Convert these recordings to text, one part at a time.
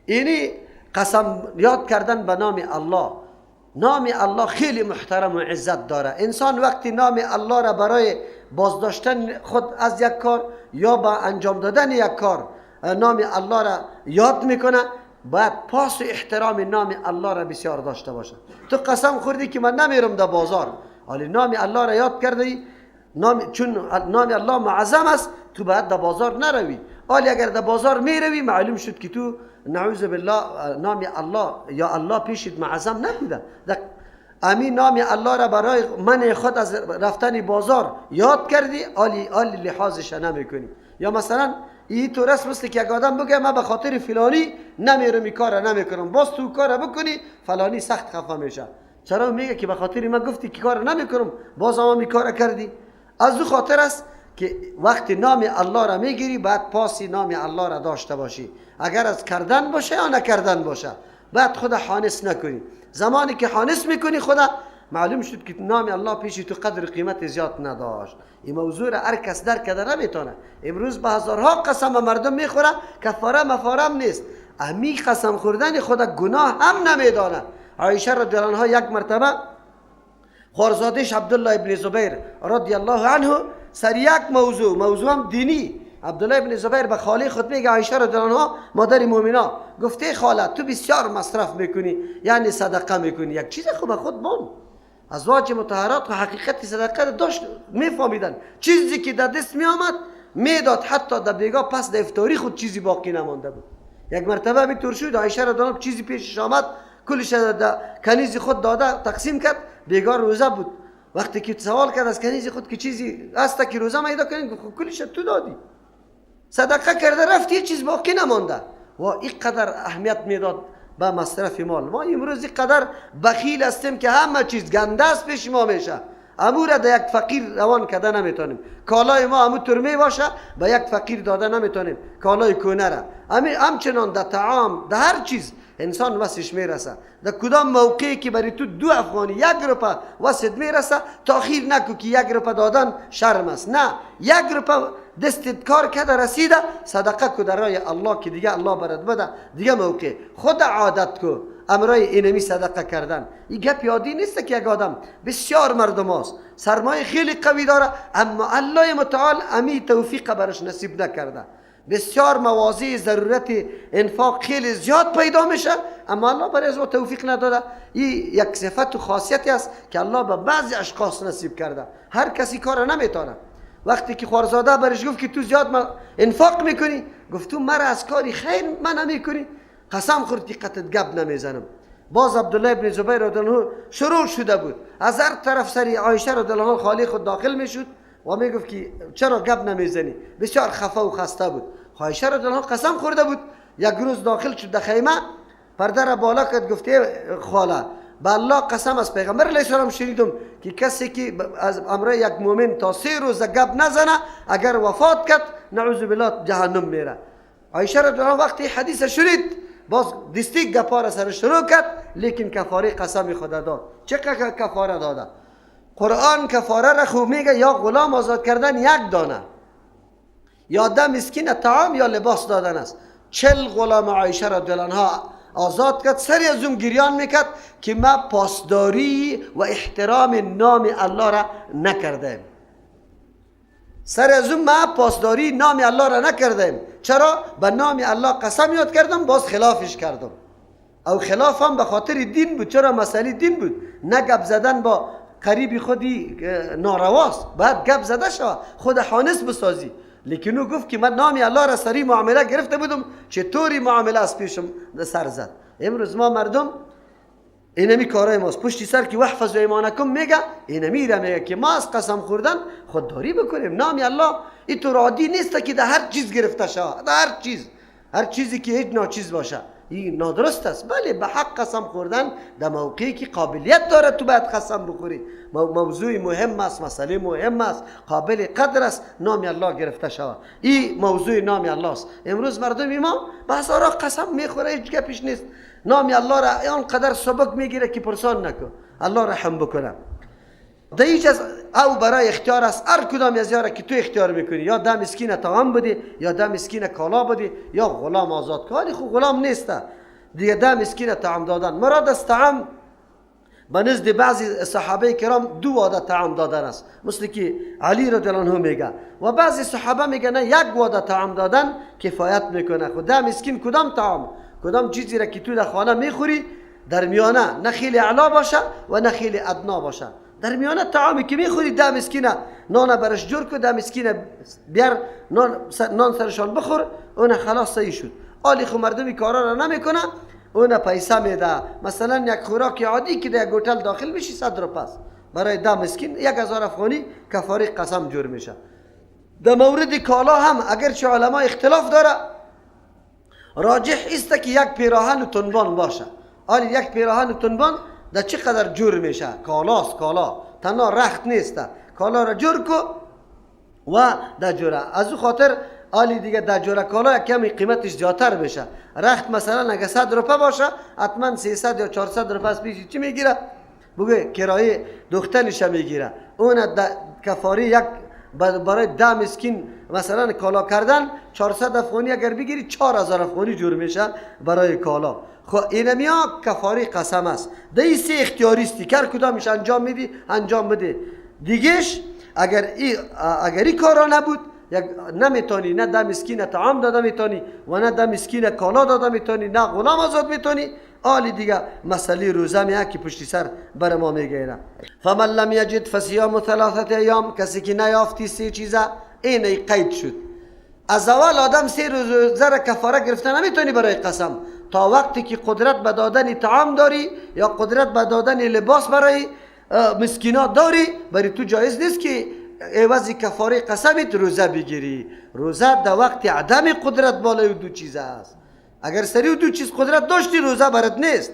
اینی قسم یاد کردن به نام الله. نام الله خیلی محترم و عزت داره. انسان وقتی نام الله را برای بازداشتن خود از یک کار یا با انجام دادن یک کار نام الله را یاد میکنه، باید پاس و احترام نام الله را بسیار داشته باشه. تو قسم خوردی که من نمیرم در بازار، ولی نام الله را یاد کردی، چون نام الله معظم است، تو باید در بازار نروی. ولی اگر در بازار میروی معلوم شد که تو نعوذ بالله نام الله یا الله پیشت معظم نبوده. امین نام الله را برای من خود از رفتن بازار یاد کردی، آلی لحاظش نمیکنی. یا مثلا این تو رسم است که یک آدم بگه من به خاطر فلانی نمیرم این کار نمیکنم، باز تو کار بکنی فلانی سخت خفه میشه. چرا؟ میگه که به خاطر من گفتی که کار نمیکنم، باز هم این کار کردی. از او خاطر است که وقتی نام الله را میگیری باید پاسی نام الله را داشته باشی. اگر از کردن باشه یا نکردن باشه، باید خدا حانس نکنی. زمانی که حانس میکنی خدا، معلوم شد که نام الله پیشی تو قدر قیمت زیاد نداشت. این موضوع را هر کس درک کرده نمیتونه. امروز به هزارها قسم مردم میخوره، کفاره مفارم نیست. امی قسم خوردن خدا گناه هم نمیدانه. عایشه رضی الله عنها یک مرتبه خوارزادش عبدالله ابن زبیر رضی الله عنه سر یک موضوع هم دینی، عبدالله ابن زبیر به خاله خود میگه عایشه رضی الله عنها مادر مومنا گفته خاله تو بسیار مصرف میکنی، یعنی صدقه میکنی. یک چیز خوب خود بان ازواج مطهرات و حقیقت صدقه داشت میفهمیدن. چیزی که در دست میآمد میداد، حتی در بیگاه پس در افطاری خود چیزی باقی نمانده بود. یک مرتبه می طور شد عایشه رضی الله عنها چیزی پیشش آمد، کلش در کنیز خود داده تقسیم کرد. بیگاه روزه بود. وقتی که سوال کرد از کنیز خود که چیزی هست که روزه میدا کنین، کلش تو دادی، صدقه کرده رفتی، یه چیز باقی نمانده. و اینقدر اهمیت میداد به مصرف مال. ما امروز اینقدر بخیل هستیم که همه چیز گنده است پیش ما میشه. امو را در یک فقیر روان کرده نمیتونیم. کالای ما امو ترمه باشه به یک فقیر داده نمیتونیم، کالای کونه را. همچنان در طعام، در هر چیز انسان وسش میرسه. در کدام موقعی که برای تو 2 افغانی 1 روپه وسط میرسه، تاخیر نکو که 1 روپه دادن شرم است. نه، 1 روپه دستت کار کرده رسیده، صدقه کو در راه الله که دیگه الله برات بده. دیگه موقع خود عادت کو امرای اینمی صدقه کردن. این گپ یادی نیست که یک آدم بسیار مردم هست سرمایه خیلی قوی داره، اما الله متعال امی توفیق برش نصیب نکرده. بسیار مواضع ضرورت انفاق خیلی زیاد پیدا میشه، اما الله برای از توفیق نداده. این یک صفت و خاصیتی است که الله به بعضی اشخاص نصیب کرده. هر کسی کار نمیتونه. وقتی که خوارزاده برش گفت که تو زیاد انفاق میکنی، گفت تو مرا از کاری خیر من نمیکنی، قسم خورد که قطعت گپ نمیزنم. باز عبدالله ابن زبیر رضی الله عنه شروع شده بود، از هر طرف سری عایشه رضی الله عنها خاله خود داخل میشد و میگفت که چرا گپ نمیزنی، بسیار خفه و خسته بود. عایشه رضی الله عنها قسم خورده بود. یک روز داخل شد در خیمه، پرده را بالا کرد، گفته خاله به الله قسم از پیغمبر علیه السلام شنیدم که کسی که از امر یک مؤمن تا 3 روز گپ نزنه، اگر وفات کرد نعوذ بالله جهنم میره. عایشه رضی الله عنها وقتی حدیث شنید، باز دستی گپا را سر شروع کرد، لیکن کفاره قسم خدا داد. چقدر کفاره داده؟ قرآن کفاره را خوب میگه، یا غلام آزاد کردن 1 دانه، یا 10 مسکین طعام، یا لباس دادن است. 40 غلام عایشه رضی الله عنها آزاد کرد. سری از اون گریان میکرد که ما پاسداری و احترام نام الله را نکردیم. سر از اون ما پاسداری نام الله را نکردیم. چرا؟ به نام الله قسم یاد کردم، باز خلافش کردم. او خلافم به خاطر دین بود. چرا؟ مسئله دین بود. نه گپ زدن با قریبی خودی نارواست، باید گپ زده شود، خود حانس بسازی. لیکن او گفت که من نام الله را سری معامله گرفته بودم، چطوری معامله از پیشم سر زد. امروز ما مردم اینمی کارای ماست. پشتی سر که وحفظ ایمانکم میگه، اینمی را میگه که ما از قسم خوردن خودداری بکنیم. نام الله این طور عادی نیست که در هر چیز گرفته شود. در هر چیزی که هیچ ناچیز باشه این نادرست است. بله، به حق قسم خوردن در موقعی که قابلیت داره تو باید قسم بخوری. موضوع مهم است، مسئله مهم است، قابل قدر است نام الله گرفته شود. این موضوع نام الله است. امروز مردم ما به هزارها قسم میخوره، هیچ گپش نیست. نام الله را آن قدر سبک میگیره که پرسان نکن. الله رحم بکنه. در هیچ از او برای اختیار است. هر کدام از یاره که تو اختیار میکنی، یا ده مسکین طعام بده، یا ده مسکین کالا بده، یا غلام آزاد کنی. خب غلام نیسته دیگه. ده مسکین طعام دادن مراد از طعام به نزد بعضی صحابه کرام دو واده طعام دادن است، مثل که علی رضی الله عنه میگه، و بعضی صحابه میگه نه، یک واده طعام دادن کفایت میکنه. خود ده مسکین کدام طعام، کدام چیزی را که تو در خانه میخوری در میانه نه خیلی اعلا باشه و نه خیلی ادنا باشه، در میانه طعامی که میخوری ده مسکین نان برش جور کن، ده مسکین بیار نان سرشان بخور، اون خلاص صحیح شد. آلی خو مردمی کارا را نمیکنه، اون پیسه میده. مثلا یک خوراک عادی که در یک هتل داخل بشی 100 روپیه برای ده مسکین 1000 افغانی کفاره قسم جور میشه. در مورد کالا هم اگرچه علما اختلاف داره، راجح است که یک پیراهن تنبان باشه. آلی یک پیراهن تنبان در چقدر جور میشه؟ کالاست، کالا تنها رخت نیست، کالا را جور کو و در جوره. از او خاطر آلی دیگه در جوره کالا کمی قیمتش زیادتر بشه. رخت مثلا اگه 100 روپیه باشه حتما 300 یا 400 روپیه پیش چی میگیره؟ بگه کرایه دختنش میگیره. اون کفاره یک برای 10 مسکین مثلا کالا کردن 400 افغانی اگر بگیری 4000 افغانی جور میشه برای کالا. خب اینمیا کفاره قسم است. این سه اختیاریستی که هر کدامش انجام میدی انجام بده. دیگهش اگر این کارا نبود، یک نمیتونی نه ده مسکین طعام داده میتونی و نه ده مسکین کالا داده میتونی، نه غلام آزاد میتونی. آلی دیگه مسئله روزه میه که پشتی سر بر ما میگیره. فمن لم یجد فصیام 3 ایام، کسی که نیافتی 3 چیزه، این قید شد. از اول آدم 3 روزه را کفاره گرفته نمیتونی برای قسم، تا وقتی که قدرت به دادن طعام داری یا قدرت به دادن لباس برای مسکینات داری، برای تو جایز نیست که عوض کفاره قسمت روزه بگیری. روزه در وقت عدم قدرت بالای دو چیز است. اگر سری دو چیز قدرت داشتی روزه برات نیست.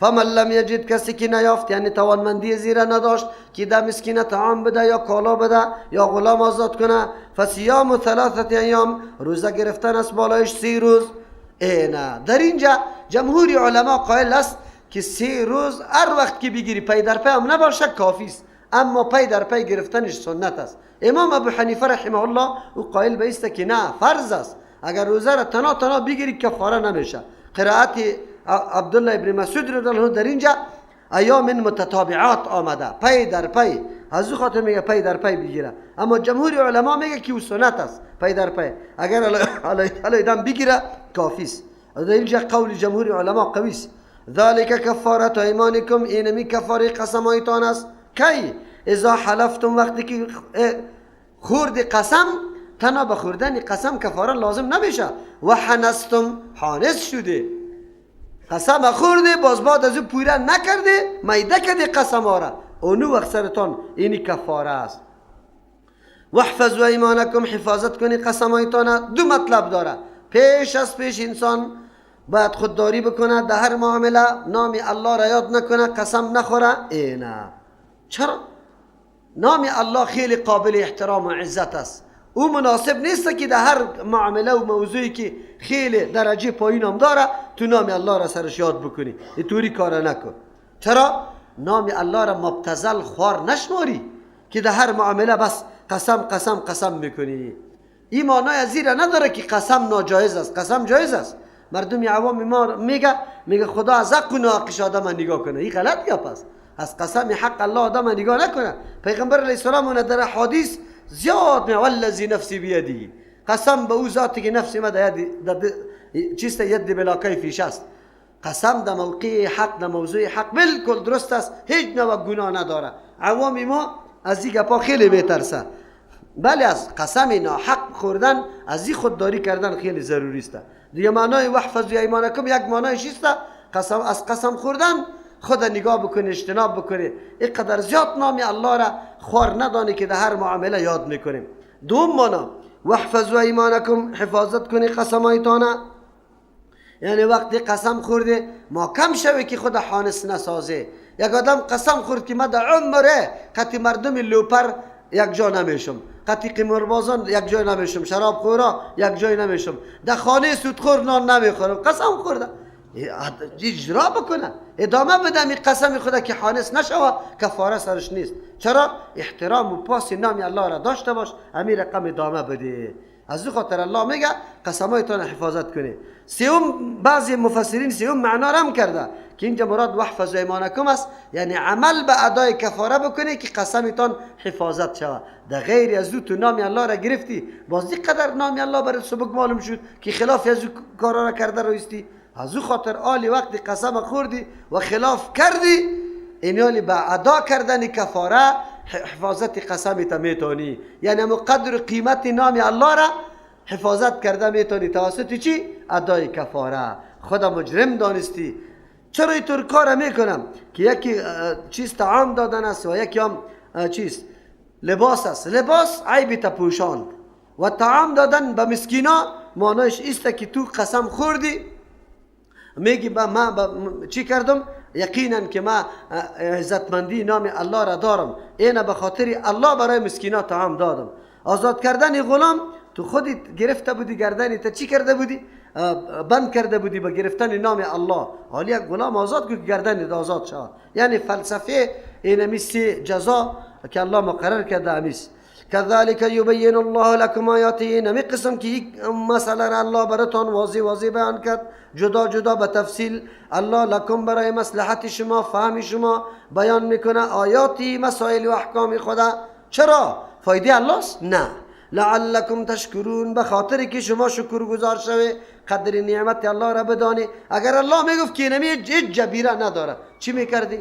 فمن لم یجد، کسی که نیافت یعنی توانمندی زیرا نداشت که ده مسکین طعام بده یا کالا بده یا غلام آزاد کنه، فصیام 3 ایام، روزه گرفتن است بالایش 3 روز. نه، در اینجا جمهوری علما قائل است که 3 روز هر وقت که بگیری پی در پی هم نباشه کافی است، اما پی در پی گرفتنش سنت است. امام ابو حنیفه رحمه الله او قائل به است که نه، فرض است. اگر روزه را تنها بگیری کفاره نمیشه. قرائت عبدالله ابن مسعود رضی الله عنه در اینجا ایام متتابعات آمده، پی در پی، از او خاطر میگه پی در پی بگیره. اما جمهور علما میگه که او سنت است، پی در پی اگر علی دم بگیره کافی است. در اینجا قول جمهور علما قوی است. ذالک کفاره ایمانکم، اینمی کفاره قسمایتان است. کی؟ اذا حلفتم، وقتی که خورد قسم، تنها به خوردن قسم کفاره لازم نمیشه. و حنستم، حانس شده، قسم خورده باز بعد از او پوره نکرده، میده کرده قسم آره، اونو وقت سرتان اینی کفاره است. واحفظوا ایمانکم، حفاظت کنی قسمایتان. دو مطلب داره. پیش از پیش انسان باید خودداری بکنه، در هر معامله نام الله را یاد نکنه، قسم نخوره. نه. چرا؟ نام الله خیلی قابل احترام و عزت است. او مناسب نیست که در هر معامله و موضوعی که خیلی درجه پایین هم داره تو نام الله را سرش یاد بکنی. اینطوری کار نکن. چرا؟ نام الله را مبتذل خوار نشماری که در هر معامله بس قسم میکنی. این معنای از زیرا نداره که قسم ناجایز است. قسم جایز است. مردم عوام ما میگه خدا از حق و ناقش آدم نگاه کنه. این غلط گپ است. از قسم حق الله آدم نگاه نکنه. پیغمبر علیه السلام در حدیث زیاد میگه والذی نفسی بیدی، قسم به او ذاتی که نفس ما در چیست ید بلا کیفیش است. قسم در موقع حق، در موضوع حق بالکل درست است، هیچ نوع گناه نداره. عوام ما از این گپا خیلی میترسه. بله، از قسم ناحق خوردن، از این خودداری کردن خیلی ضروری است. دیگه معنای واحفظوا ایمانکم یک معنایش است قسم، از قسم خوردن خود نگاه بکنی، اجتناب بکنی. اینقدر زیاد نام الله را خوار ندانی که در هر معامله یاد میکنیم. دوم معنا واحفظوا ایمانکم، حفاظت کنی قسمایتان. یعنی وقتی قسم خورده ما کم شوی که خود حانس نسازه. یک آدم قسم خورد که من در عمره قطع مردم لوپر یک جا نمیشم، قطع قماربازان یک جای نمیشم، شراب خورا یک جای نمیشم، در خانه سودخور نان نمیخورم، قسم خورده. اجرا بکنه، ادامه بده می قسم خدا که خالص نشوه، کفاره سرش نیست. چرا؟ احترام و پاس نام الله را داشته باش، همین رقم ادامه بده. از او خاطر الله میگه قسمایتان حفاظت کنه. سوم، بعضی مفسرین سوم معنا را هم کرده که اینجا مراد واحفظ ایمانکم است، یعنی عمل به ادای کفاره بکنه که قسمتان حفاظت شود. در غیر از او تو نام الله را گرفتی، باز قدر نام الله برات سبک معلوم شد که خلاف از او کارا را کرده رویستی. از او خاطر آلی وقتی قسم خوردی و خلاف کردی، اینالی به ادا کردن کفاره حفاظت قسمت میتونی، یعنی قدر و قیمت نام الله را حفاظت کرده میتونی توسط چی؟ ادای کفاره. خدا مجرم دانستی. چرا اینطور کار میکنم که یکی چیز طعام دادن است و یکی هم چیز لباس است. لباس عیب تپوشان و طعام دادن به مسکینا معنیش است که تو قسم خوردی میگی من چی کردم؟ یقینا که ما عزتمندی نام الله را دارم، اینه به خاطر الله برای مسکینا طعام دادم. آزاد کردن غلام تو خودت گرفته بودی، گردنی تا چی کرده بودی؟ بند کرده بودی به گرفتن نام الله. حالی یک غلام آزاد که گردنی آزاد شد. یعنی فلسفه این میسی جزا که الله مقرر کرده امیست. كذلك يبين الله لكم آیاته. نمی قسم که مثلا الله براتون واضح بیان کرد، جدا جدا به تفصیل الله لکم برای مصلحت شما، فهم شما بیان میکنه آیاتی، مسائل و احکام خدا. چرا؟ فایده الله است؟ نه. لعلکم تشکرون، به خاطر که شما شکرگزار شوه، قدر نعمت الله را بدانی. اگر الله میگفت که نمی هیچ جبیره نداره، چی میکردی؟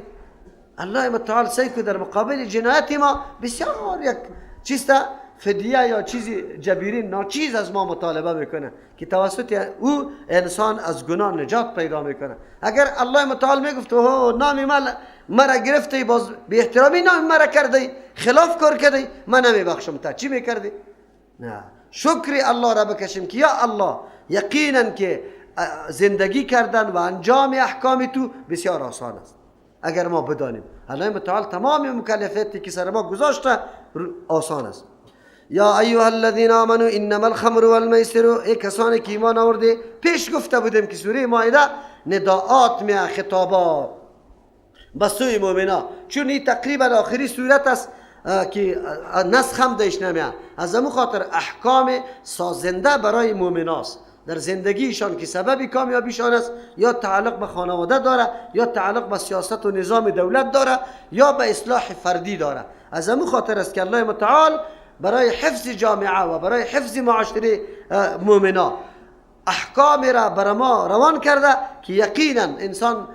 الله متعال سعی که در مقابل جنایت ما بسیار یک چیز فدیه یا چیزی جبیری ناچیز از ما مطالبه میکنه که توسط او انسان از گناه نجات پیدا میکنه. اگر الله متعال میگفت نام مرا گرفتی، باز به احترامی نام مرا کردی، خلاف کار کردی، من نمیبخشم، تا چی میکردی؟ نه. شکر الله را بکشیم که یا الله یقینا که زندگی کردن و انجام احکام تو بسیار آسان است اگر ما بدانیم. الله متعال تمام مکلفیتی که سر ما گذاشته آسان است. یا ایها الذین آمنوا انما الخمر والمیسر، ای کسانی که ایمان آورده. پیش گفته بودیم که سوره مائده نداعات می خطابا به سوی مؤمنا، چون این تقریبا آخری سورت است که نسخ هم داشت نمیاد. از همون خاطر احکام سازنده برای مؤمناست در زندگیشان که سبب کامیابیشان است، یا تعلق به خانواده داره، یا تعلق به سیاست و نظام دولت داره، یا به اصلاح فردی داره. از همون خاطر است که الله متعال برای حفظ جامعه و برای حفظ معاشره مؤمنا احکام را بر ما روان کرده که یقینا انسان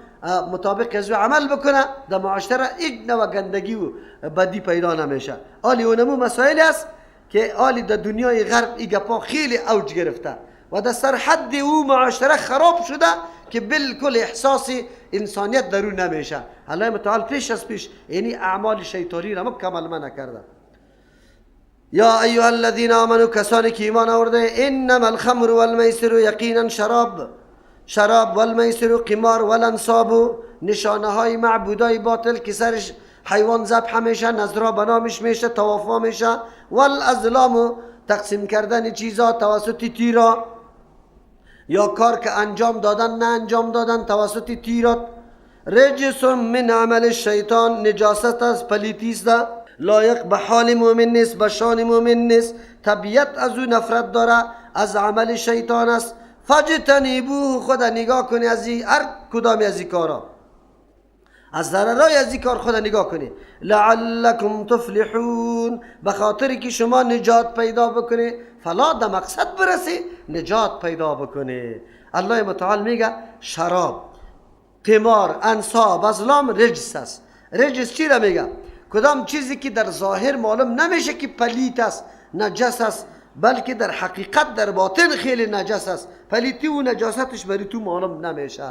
مطابق از عمل بکنه در معاشره هیچ نوع گندگی و بدی پیدا نمیشه. آلی اونمو مسائل است که آلی در دنیای غرب این گپا خیلی اوج گرفته و در سر حد او معاشره خراب شده که بالکل احساس انسانیت در او نمیشه. الله متعال پیش از پیش یعنی اعمال شیطانی را مکمل نکرده. یا ایها الذین آمنوا، کسانی که ایمان آورده، انما الخمر والمیسر، یقینا شراب والمیسر قمار والانصاب، نشانه های معبودای باطل که سرش حیوان ذبح میشه، نظرا بنامش میشه، توافا میشه، والازلام تقسیم کردن چیزا توسط تیرا، یا کار که انجام دادن نه انجام دادن توسط تیرات. رجس من عمل الشیطان، نجاست از پلیتیست، لایق به حال مؤمن نیست، به شان مؤمن نیست، طبیعت از او نفرت داره، از عمل شیطان است. فاجتنبوه، خدا نگاه کنی از هر کدام از این کارا، از ضررهای از این کار خدا نگاه کنی. لعلکم تفلحون، به خاطر که شما نجات پیدا بکنی، فلا در مقصد برسی نجات پیدا بکنی. الله متعال میگه شراب، قمار، انصاب، ازلام رجس است. رجس چی را میگه؟ کدام چیزی که در ظاهر معلوم نمیشه که پلیت است، نجس است، بلکه در حقیقت در باطن خیلی نجس است. پلیتی و نجاستش برای تو معلوم نمیشه.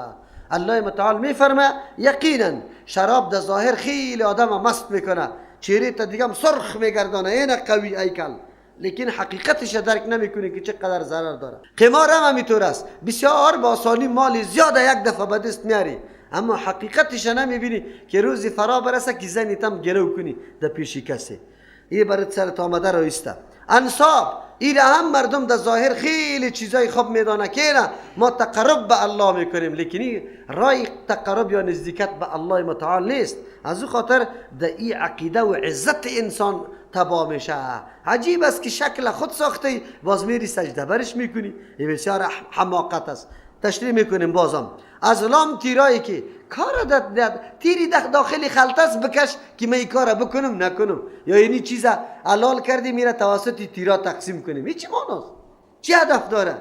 الله متعال میفرمه یقینا شراب در ظاهر خیلی آدم مست میکنه، چهره تا دیگه سرخ میگردانه، این قوی ایکل، لیکن حقیقتش درک نمیکنه که چقدر ضرر داره. قمار هم همینطور است، بسیار با آسانی مال زیاده یک دفعه به دست میاری، اما حقیقتش نمیبینی که روزی فرا برسه که زنیت هم گرو کنی در پیشی کسی. این برات سرت آمده رو ایسته. انصاب این هم مردم در ظاهر خیلی چیزای خوب میدانه که نه ما تقرب به الله میکنیم، لیکن این رای تقرب یا نزدیکت به الله متعال نیست. از او خاطر در این عقیده و عزت انسان تباه میشه. عجیب است که شکل خود ساخته باز میری سجده برش میکنی، این بسیار حماقت است. تشریح میکنیم بازم از لام تیرایی که کار تیری داخلی خلطه بکش که من این کار بکنم نکنم، یا اینی چیز حلال کردی میره توسط تیرا تقسیم کنیم، این چی معناست؟ چی هدف داره؟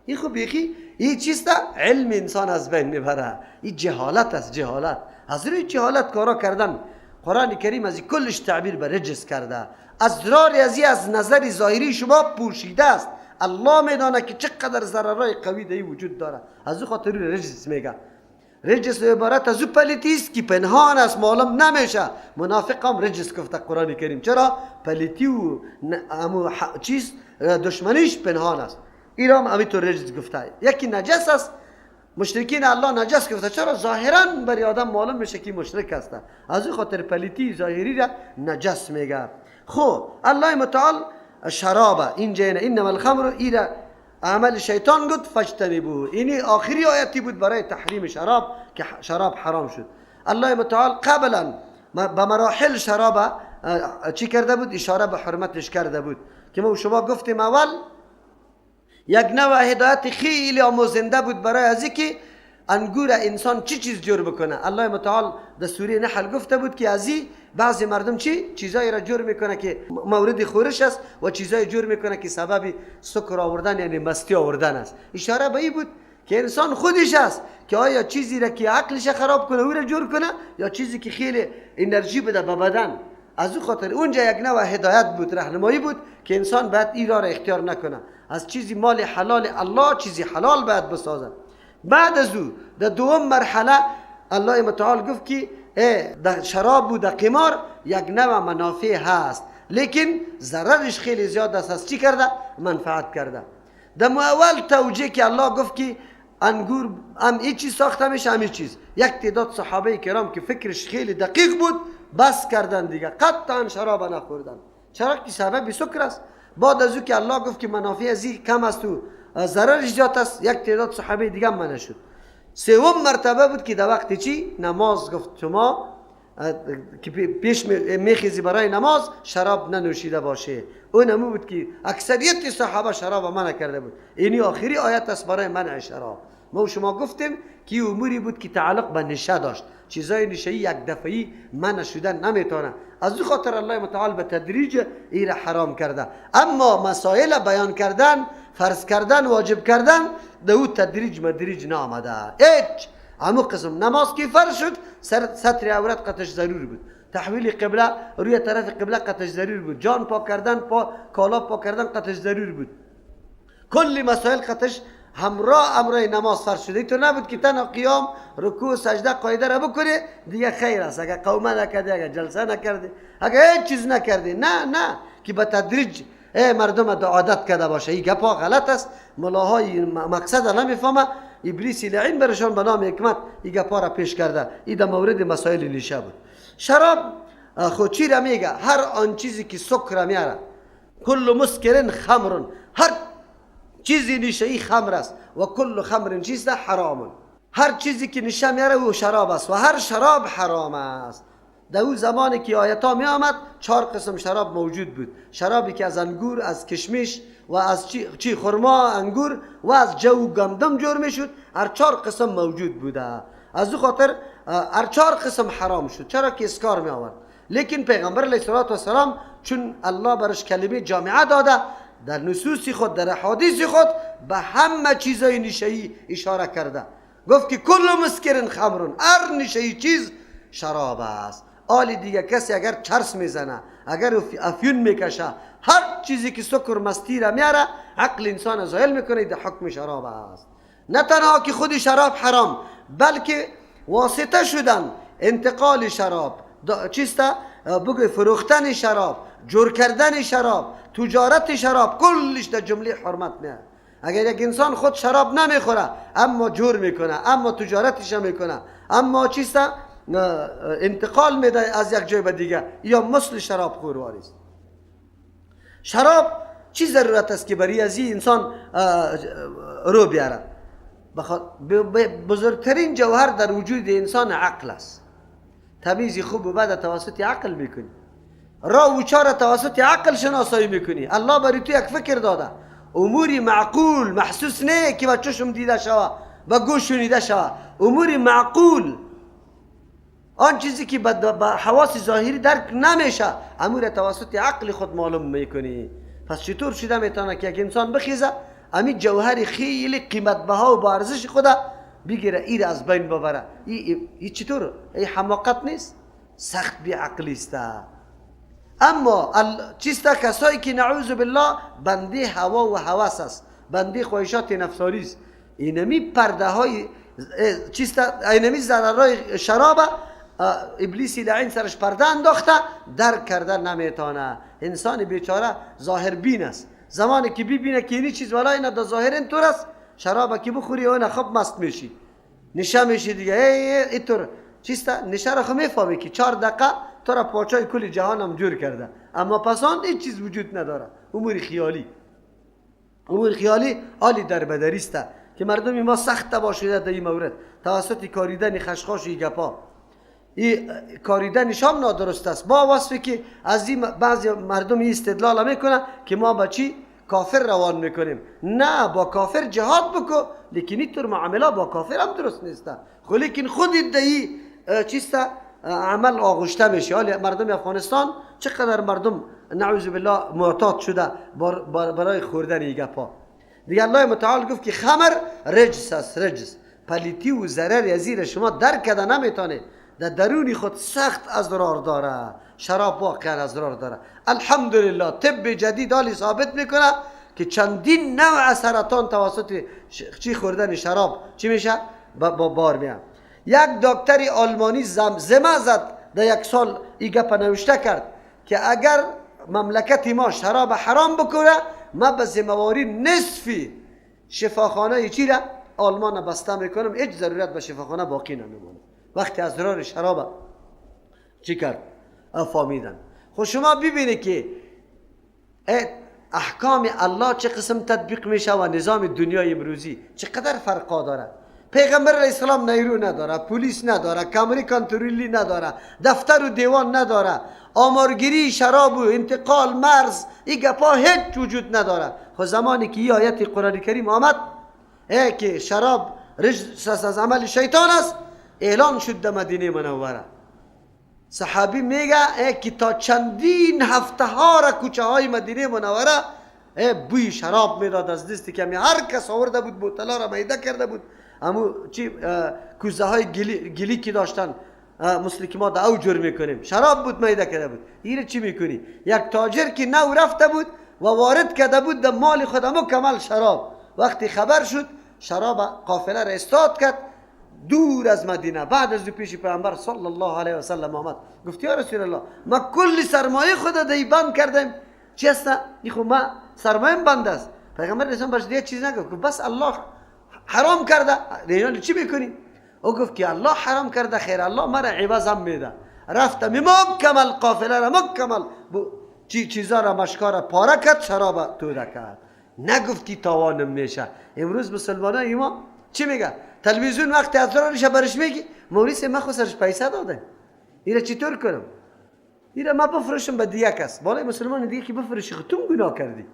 این خب بیخی این چیست؟ علم انسان از بین میبره. این جهالت است. جهالت از روی جهالت کارا کردن. قرآن کریم از کلش تعبیر به رجس کرده. اسرار از نظر ظاهری شما پوشیده است. الله میدانه که چقدر ضررهای قوی در وجود داره. از او خاطر رجس میگه. رجس عبارت از او پلیتی است که پنهان است، معلوم نمیشه. منافق هم رجس گفته قرآن کریم. چرا؟ پلیتی و چیز دشمنیش پنهان است. ایرام همینطور رجس گفته. یکی نجس است، مشرکین الله نجس گفته. چرا؟ ظاهرا برای آدم معلوم میشه که مشرک است. از او خاطر پلیتی ظاهری را نجس میگه. خب الله متعال شرابه اینجا انما الخمر ایره عمل شیطان گفت فاجتنبوه. اینی آخری آیتی بود برای تحریم شراب که شراب حرام شد. الله متعال قبلا به مراحل شراب چی کرده بود؟ اشاره به حرمتش کرده بود که ما شما گفتیم اول یک نوع هدایت خیلی آموزنده بود برای ازی که انگور انسان چی چیز جور بکنه. الله متعال در سوره نحل گفته بود که ازی بعضی مردم چیزایی را جور میکنه که مورد خورش است و چیزایی جور میکنه که سبب سکر آوردن یعنی مستی آوردن است. اشاره به این بود که انسان خودش است که آیا چیزی را که عقلش خراب کنه او را جور کنه یا چیزی که خیلی انرژی بده به بدن. از او خاطر اونجا یک نوع هدایت بود، راهنمایی بود که انسان باید این را اختیار نکنه. از چیزی مال حلال الله چیزی حلال باید بسازه. بعد از او در دوم مرحله الله متعال گفت که در شراب و در قمار یک نوع منافع هست، لیکن ضررش خیلی زیاد است. از چی کرده؟ منفعت کرده. در اول توجیه که الله گفت که انگور هم این چیز ساخته میشه، همین چیز. یک تعداد صحابه کرام که فکرش خیلی دقیق بود بس کردن دیگه، قطعا شراب نخوردن. چرا؟ که سبب سکر است. بعد از او که الله گفت که منافع ازی کم است و ضررش زیاد است، یک تعداد صحابه دیگه منع شد. سوم مرتبه بود که در وقت چی؟ نماز گفت شما که پیش میخیزی برای نماز شراب ننوشیده باشه. اون همون بود که اکثریت صحابه شراب منع کرده بود. اینی آخری آیت است برای منع شراب. ما شما گفتیم که اموری بود که تعلق به نشه داشت. چیزای نشه‌ای یک دفعی منع شدن نمیتونه. از این خاطر الله متعال به تدریج این را حرام کرده. اما مسائل بیان کردن، فرض کردن، واجب کردن در او تدریج مدریج نامده. هیچ همون قسم نماز که فرض شد ستر عورت قطعش ضرور بود. تحویل قبله روی طرف قبله قطعش ضرور بود. جان پاک کردن، کالا پاک کردن قطعش ضرور بود. کلی مسائل قطعش همراه نماز فرض شده. تو نبود که تنها قیام، رکوع، سجده، قاعده را بکنی دیگه خیر است. اگه قومه نکردی، اگه جلسه نکردی، اگه هیچ چیز نکردی، نه که به تدریج مردم عادت کرده باشه. این گپا غلط است. ملاهای مقصد نمیفهمه. ابلیس لعین برشان به نام حکمت این گپا را پیش کرده. این در مورد مسائل نیشه بود. شراب خود چی را میگه؟ هر آن چیزی که سکر میاره. کل مسکرن خمرن، هر چیزی نشه‌ای خمر است و کل خمر چیست؟ حرام. هر چیزی که نشه میاره او شراب است و هر شراب حرام است. در اون زمانی که آیت ها می آمد 4 قسم شراب موجود بود. شرابی که از انگور، از کشمش و از خرما، انگور و از جو و گندم جور می شد. هر 4 قسم موجود بوده. از او خاطر هر 4 قسم حرام شد. چرا؟ که اسکار می آورد. لیکن پیغمبر علیه السلام چون الله برش کلمه جامعه داده، در نصوص خود، در احادیث خود به همه چیزای نشه‌ای اشاره کرده. گفت که کل مسکرن خمرون، هر نشه‌ای چیز شراب است. آلی دیگه کسی اگر چرس میزنه، اگر افیون میکشه، هر چیزی که سکر مستی را میاره، عقل انسان زائل میکنه، در حکم شراب است. نه تنها که خود شراب حرام، بلکه واسطه شدن انتقال شراب، چیستا بگوی فروختن شراب، جور کردن شراب، تجارت شراب، کلش در جمله حرمت میاد. اگر یک انسان خود شراب نمیخوره اما جور میکنه، اما تجارتش میکنه، اما چیستا انتقال میده از یک جای به دیگه، یا مثل شراب خور واریست. شراب چی ضرورت است که برای از این انسان رو بیاره؟ بزرگترین جوهر در وجود انسان عقل است. تمیز خوب و بد توسط عقل میکنی، راه و چار توسط عقل شناسایی میکنی. الله برای تو یک فکر داده، اموری معقول محسوس نه که با چشم دیده شوه با گوش شنیده شوه. اموری معقول، آن چیزی که با حواس ظاهری درک نمیشه، امور توسط عقل خود معلوم میکنی. پس چطور شده میتونه که یک انسان بخیزه امی جوهر خیلی قیمت بها و با ارزش خدا بگیره ایر از بین ببره؟ ای چطور؟ ای حماقت نیست؟ سخت بی عقلی است. اما چیستا کسایی که نعوذ بالله بنده هوا و هوس است، بنده خواهشات نفسانی است، اینمی پرده های چیستا اینمی ضررهای شراب ابلیسی لعین سرش پرده انداخته، درک کرده نمیتونه. انسان بیچاره ظاهر بین است، زمانی که ببینه که اینی چیز ولای نه در ظاهر اینطور است، شراب که بخوری اون خب مست میشی، نشه میشی دیگه. اینطور چیستا نشه را خب میفهمی که 4 دقیقه تو را پاچای کل جهانم جور کرده، اما پسان هیچ چیز وجود نداره. امور خیالی، امور خیالی عالی در بدری است که مردم ما سخت تباه شده در این مورد توسط کاریدن خشخاش و گپا. این کاریدنش هم نادرست است، با وصفی که از این بعضی مردم این استدلال میکنن که ما با چی کافر روان میکنیم. نه، با کافر جهاد بکو، لیکن اینطور معامله با کافر هم درست نیست. خب لیکن خودت دهی چیستا عمل آغشته میشه. حالی مردم افغانستان چقدر مردم نعوذ بالله معتاد شده برای خوردن این گپا. دیگه الله متعال گفت که خمر رجس است، رجس پلیتی و ضرر ازیر شما درک کرده نمیتونه. در درونی خود سخت اضرار داره. شراب واقعا اضرار داره. الحمدلله طب جدید حالی ثابت میکنه که چندین نوع سرطان توسط چی خوردن شراب چی میشه با بار میاد. یک دکتری آلمانی زمزمه زد در 1 سال این گپ نوشته کرد که اگر مملکت ما شراب حرام بکنه، ما به ذمه‌واری نصفی شفاخانه چی را آلمان بسته میکنم، هیچ ضرورت به شفاخانه باقی نمیمونه. وقتی از ضرر شراب چی کرد فهمیدن. خب شما ببینید که احکام الله چه قسم تطبیق میشه و نظام دنیای امروزی چقدر فرقا داره. پیغمبر علیه السلام نیرو نداره، پلیس نداره، کامری کنترلی نداره، دفتر و دیوان نداره، آمارگیری شراب و انتقال مرز این گپا هیچ وجود نداره. خب زمانی که این آیت قرآن کریم آمد که شراب رجس از عمل شیطان است، اعلان شد در مدینه منوره. صحابی میگه که تا چندین هفته ها را کوچه های مدینه منوره بوی شراب میداد از دستی که هر کس آورده بود بوتلا را میده کرده بود. اما چی کوزه های گلی که داشتن مثل که ما دا او جور میکنیم، شراب بود میده کرده بود. این چی میکنی؟ یک تاجر که نو رفته بود و وارد کرده بود در مال خود مکمل شراب، وقتی خبر شد شراب قافله را استاد کرد دور از مدینه. بعد از پیش پیامبر صلی الله علیه و سلم آمد، گفت یا رسول الله ما کل سرمایه خود دی بند کردیم، چی است؟ خب ما سرمایه بند است. پیغمبر اسلام برش دیگه چیز نگفت، بس الله حرام کرده. ریان چی میکنی؟ او گفت که الله حرام کرده، خیر الله مرا عوض هم میده. رفتم مکمل قافله را مکمل چیزا را مشکا پاره کرد، شراب توده کرد. نگفت که تاوانم میشه. امروز مسلمانای ما چی میگه؟ تلویزیون وقتی اضرارش برش میگی موریس ما خود سرش پیسه داده، ایره چطور کنم؟ ایره ما بفروشم به دیگه کس. بالای مسلمان دیگه که بفروشی خود تو گناه کردی،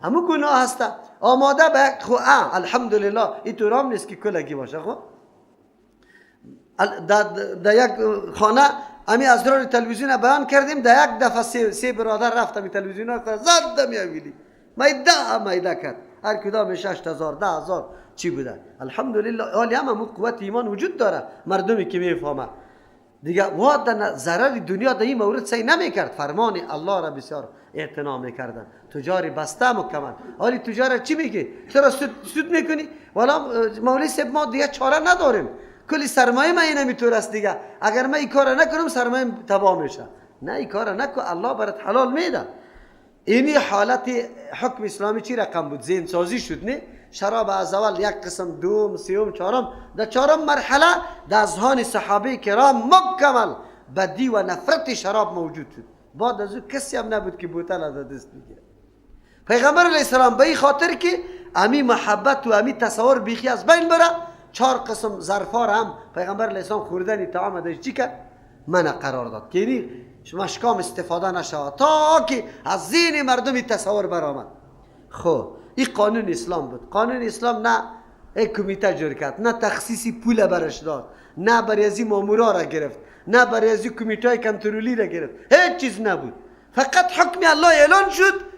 همون گناه هسته. آماده به خو الحمدلله این طورام نیست که کلگی باشه. خب در یک خانه امی اضرار تلویزیون بیان کردیم، در یک دفعه سه برادر رفتم تلویزیون ها زدم یا ویلی مایده کرد، هر کدام 6000 10000 چی بوده. الحمدلله حالی هم قوت ایمان وجود داره مردمی که میفهمه دیگه. واد ضرر دنیا در این مورد سعی نمیکرد، فرمان الله را بسیار اعتنا میکردن. تجاری بسته مکمل. حالی تجار چی میگه؟ چرا سود میکنی؟ والا مولوی صاحب ما دیگه چاره نداریم، کلی سرمایه ما اینه میتور است دیگه، اگر من این کار نکنم سرمایه تباه میشه. نه این کار نکن، الله برات حلال میده. اینی حالت حکم اسلامی چی رقم بود؟ ذهن سازی شد. نه شراب از اول یک قسم، دوم، سیوم، چهارم، در چهارم مرحله در اذهان صحابه کرام مکمل بدی و نفرت شراب موجود شد. بعد از او کسی هم نبود که بوتل از دست بگیره. پیغمبر علیه السلام به این خاطر که امی محبت و امی تصور بیخی از بین بره 4 قسم ظرفا را هم پیغمبر علیه السلام خوردن طعام داشت چی کرد؟ منع قرار داد که یعنی مشکام استفاده نشود تا که از ذهن مردم تصور برآمد. خب این قانون اسلام بود. قانون اسلام نه یک کمیته جور کرد، نه تخصیصی پول برش داد، نه برای از این مامورا را گرفت، نه برای از این کمیته کنترلی را گرفت، هیچ چیز نبود. فقط حکم الله اعلان شد،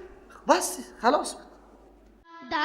بس خلاص بود.